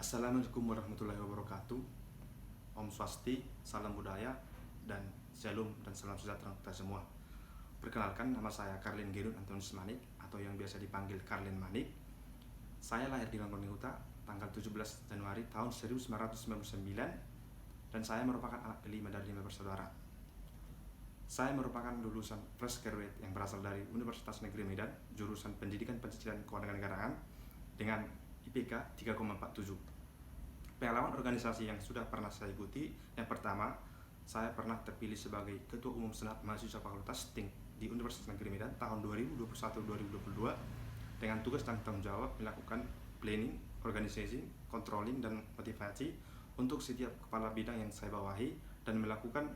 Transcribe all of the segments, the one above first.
Assalamualaikum warahmatullahi wabarakatuh. Om Swasti, salam budaya, dan shalom dan salam sejahtera untuk kita semua. Perkenalkan, nama saya Karlin Gerun Antonius Manik atau yang biasa dipanggil Karlin Manik. Saya lahir di Lampung Huta tanggal 17 Januari tahun 1999 dan saya merupakan anak kelima dari 5 bersaudara. Saya merupakan lulusan fresh graduate yang berasal dari Universitas Negeri Medan, jurusan Pendidikan Pencicilan Kewarganegaraan dengan IPK 3,47. Pengalaman organisasi yang sudah pernah saya ikuti, yang pertama, saya pernah terpilih sebagai Ketua Umum Senat Mahasiswa Fakultas STING di Universitas Negeri Medan tahun 2021-2022 dengan tugas dan tanggung jawab melakukan planning, organizing, controlling, dan motivasi untuk setiap kepala bidang yang saya bawahi dan melakukan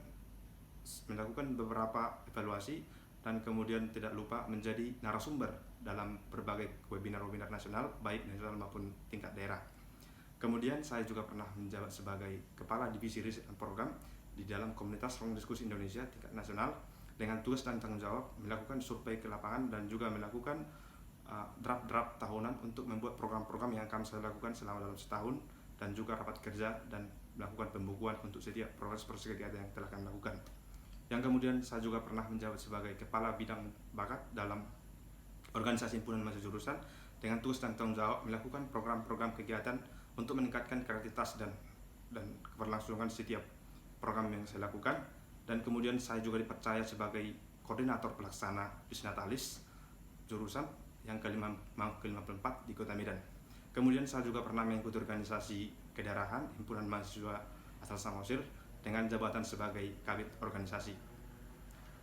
beberapa evaluasi dan kemudian tidak lupa menjadi narasumber dalam berbagai webinar-webinar nasional baik nasional maupun tingkat daerah. Kemudian saya juga pernah menjabat sebagai Kepala Divisi Riset dan Program di dalam Komunitas Ruang Diskusi Indonesia tingkat nasional dengan tugas dan tanggung jawab melakukan survei ke lapangan dan juga melakukan draft-draft tahunan untuk membuat program-program yang akan saya lakukan selama dalam setahun dan juga rapat kerja dan melakukan pembukuan untuk setiap proses kegiatan yang telah kami lakukan. Yang kemudian saya juga pernah menjabat sebagai Kepala Bidang Bakat dalam Organisasi Himpunan Mahasiswa Jurusan dengan tugas dan tanggung jawab melakukan program-program kegiatan untuk meningkatkan kreativitas dan keberlangsungan setiap program yang saya lakukan. Dan kemudian saya juga dipercaya sebagai Koordinator Pelaksana Bisnatalis jurusan yang ke-54 di Kota Medan. Kemudian saya juga pernah mengikuti organisasi kedaerahan Himpunan Mahasiswa asal Samosir dengan jabatan sebagai kabid organisasi.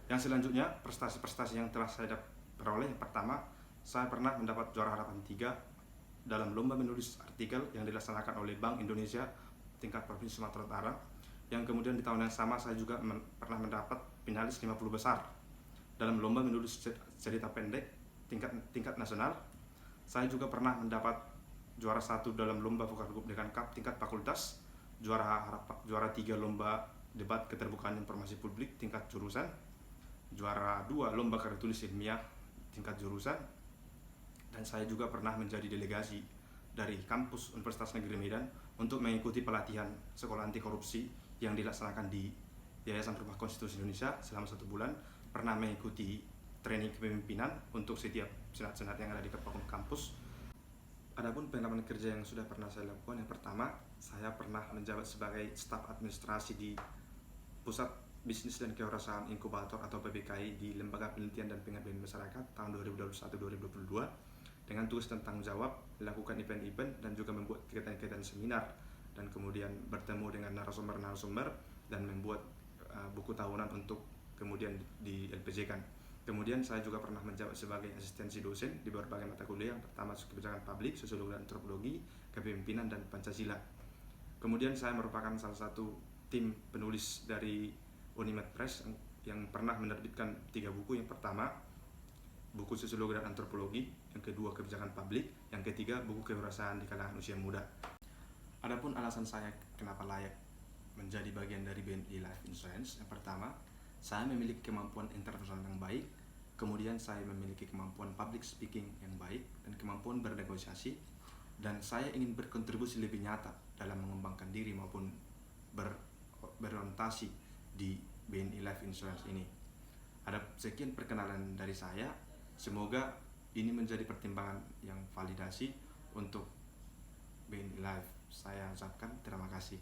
Yang selanjutnya, prestasi-prestasi yang telah saya peroleh, yang pertama, saya pernah mendapat juara harapan 3 dalam lomba menulis artikel yang dilaksanakan oleh Bank Indonesia tingkat Provinsi Sumatera Utara. Yang kemudian di tahun yang sama saya juga pernah mendapat finalis 50 besar dalam lomba menulis cerita pendek tingkat nasional. Saya juga pernah mendapat juara 1 dalam lomba vokal grup dengan cup tingkat fakultas, juara 3 lomba debat keterbukaan informasi publik tingkat jurusan, juara 2 lomba karya tulis ilmiah tingkat jurusan, dan saya juga pernah menjadi delegasi dari kampus Universitas Negeri Medan untuk mengikuti pelatihan sekolah anti korupsi yang dilaksanakan di Yayasan Rumah Konstitusi Indonesia selama 1 bulan. Pernah mengikuti training kepemimpinan untuk setiap senat-senat yang ada di kampus. Adapun pengalaman kerja yang sudah pernah saya lakukan, yang pertama, saya pernah menjabat sebagai staf administrasi di Pusat Bisnis dan Kewirausahaan Inkubator atau PBKI di Lembaga Penelitian dan Pengabdian Masyarakat tahun 2021-2022 dengan tugas dan tanggung jawab melakukan event-event dan juga membuat kegiatan-kegiatan seminar dan kemudian bertemu dengan narasumber-narasumber dan membuat buku tahunan untuk kemudian di LPJ-kan. Kemudian saya juga pernah menjabat sebagai asistensi dosen di berbagai mata kuliah, yang pertama kebijakan publik, sosiologi dan antropologi, kepemimpinan, dan Pancasila. Kemudian saya merupakan salah satu tim penulis dari Unimed Press yang pernah menerbitkan 3 buku. Yang pertama, buku sosiologi dan antropologi, yang kedua kebijakan publik, yang ketiga buku kewirausahaan di kalangan usia muda. Adapun alasan saya kenapa layak menjadi bagian dari BNI Life Insurance, yang pertama, saya memiliki kemampuan interpersonal yang baik, kemudian saya memiliki kemampuan public speaking yang baik dan kemampuan bernegosiasi, dan saya ingin berkontribusi lebih nyata dalam mengembangkan diri maupun berorientasi di BNI Life Insurance ini. Ada sekian perkenalan dari saya, semoga ini menjadi pertimbangan yang validasi untuk BNI Life. Saya ucapkan terima kasih.